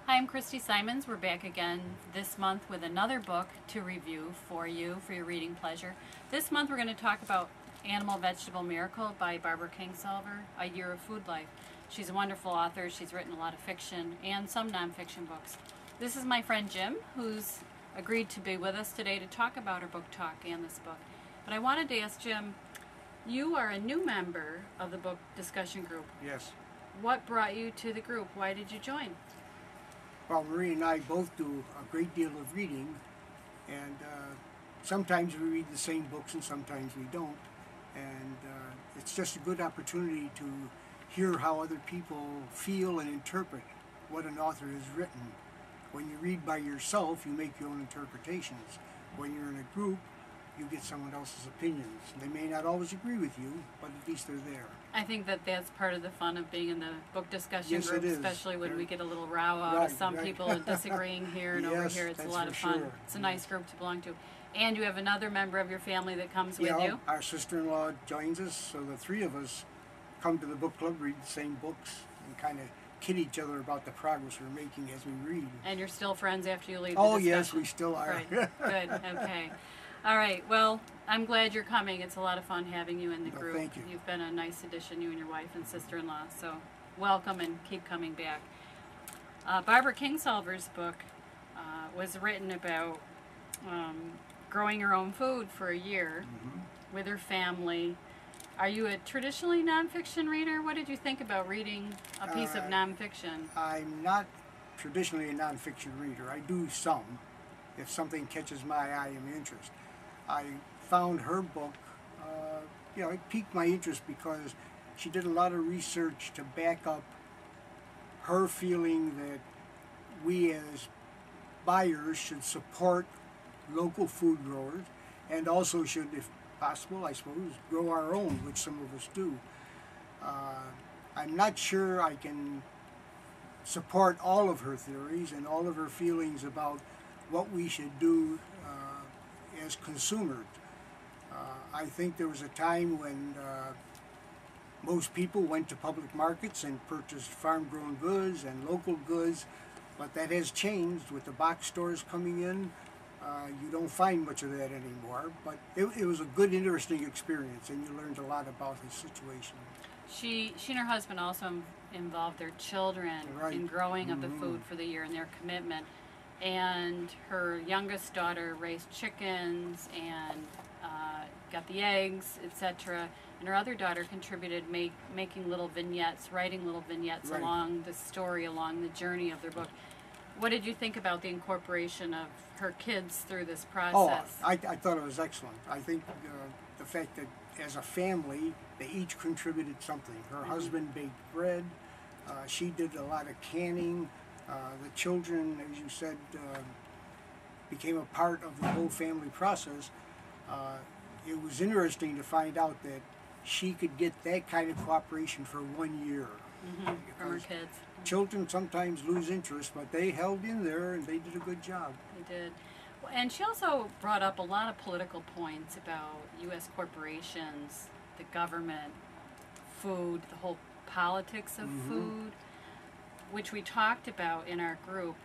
Hi, I'm Christy Simons. We're back again this month with another book to review for you for your reading pleasure. This month we're going to talk about Animal Vegetable Miracle by Barbara Kingsolver, A Year of Food Life. She's a wonderful author. She's written a lot of fiction and some nonfiction books. This is my friend Jim, who's agreed to be with us today to talk about her book talk and this book. But I wanted to ask Jim, you are a new member of the book discussion group. Yes. What brought you to the group? Why did you join? Well, Marie and I both do a great deal of reading, and sometimes we read the same books and sometimes we don't. And it's just a good opportunity to hear how other people feel and interpret what an author has written. When you read by yourself, you make your own interpretations. When you're in a group, you get someone else's opinions. They may not always agree with you, but at least they're there. I think that that's part of the fun of being in the book discussion Yes, group, it is. especially when we get a little row out of some people disagreeing here and over Yes, here. It's a that's lot for of fun. sure. It's a nice group to belong to. And you have another member of your family that comes with you. Our sister-in-law joins us, so the three of us come to the book club, read the same books, and kind of kid each other about the progress we're making as we read. And you're still friends after you leave the Oh, discussion? yes, we still are. Right. Good. Okay. All right. Well, I'm glad you're coming. It's a lot of fun having you in the Well, group. thank you. You've been a nice addition, you and your wife and sister-in-law. So welcome and keep coming back. Barbara Kingsolver's book was written about growing her own food for a year with her family. Are you a traditionally nonfiction reader? What did you think about reading a piece of nonfiction? I'm not traditionally a nonfiction reader. I do some, if something catches my eye and interest. I found her book, it piqued my interest because she did a lot of research to back up her feeling that we as buyers should support local food growers and also should, if possible, I suppose, grow our own, which some of us do. I'm not sure I can support all of her theories and all of her feelings about what we should do as consumers. I think there was a time when most people went to public markets and purchased farm-grown goods and local goods, but that has changed with the box stores coming in. You don't find much of that anymore, but it was a good, interesting experience, and you learned a lot about his situation. She and her husband also involved their children in growing of the food for the year and their commitment. And her youngest daughter raised chickens and got the eggs, etc. And her other daughter contributed making little vignettes, writing little vignettes along the story, along the journey of their book. What did you think about the incorporation of her kids through this process? Oh, I thought it was excellent. I think the fact that as a family, they each contributed something. Her husband baked bread. She did a lot of canning. The children, as you said, became a part of the whole family process. It was interesting to find out that she could get that kind of cooperation for 1 year. From her kids. Children sometimes lose interest, but they held in there and they did a good job. They did. And she also brought up a lot of political points about U.S. corporations, the government, food, the whole politics of food, which we talked about in our group.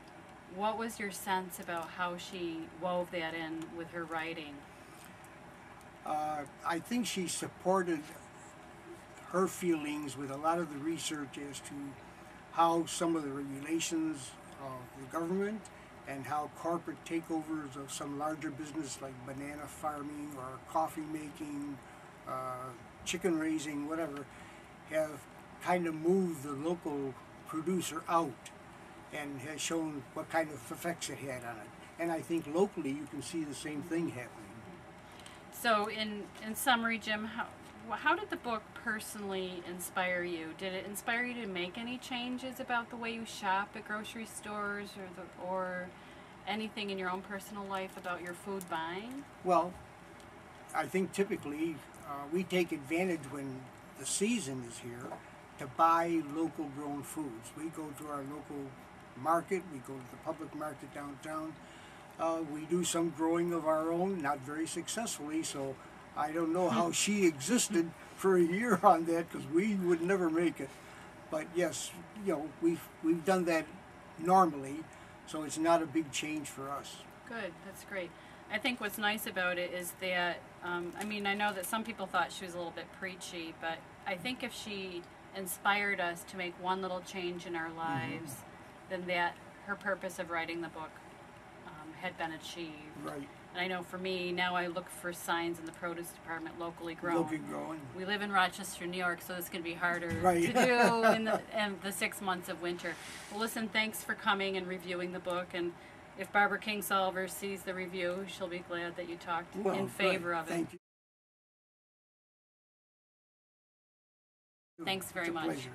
What was your sense about how she wove that in with her writing? I think she supported her feelings with a lot of the research as to how some of the regulations of the government and how corporate takeovers of some larger business like banana farming or coffee making, chicken raising, whatever, have kind of moved the local producer out and has shown what kind of effects it had on it. And I think locally you can see the same thing happening. So in summary, Jim, how did the book personally inspire you? Did it inspire you to make any changes about the way you shop at grocery stores or anything in your own personal life about your food buying? Well, I think typically we take advantage when the season is here to buy local grown foods. We go to our local market, we go to the public market downtown. We do some growing of our own, not very successfully, so I don't know how she existed for a year on that because we would never make it. But yes, we've done that normally, so it's not a big change for us. Good, that's great. I think what's nice about it is that, I mean, I know that some people thought she was a little bit preachy, but I think if she inspired us to make one little change in our lives, then that her purpose of writing the book had been achieved. Right. And I know for me, now I look for signs in the produce department, locally grown. Locally grown. We live in Rochester, New York, so it's going to be harder Right. to do in the 6 months of winter. Well, listen, thanks for coming and reviewing the book. And if Barbara Kingsolver sees the review, she'll be glad that you talked in favor of it. Thank you. Thanks very It's a much. pleasure.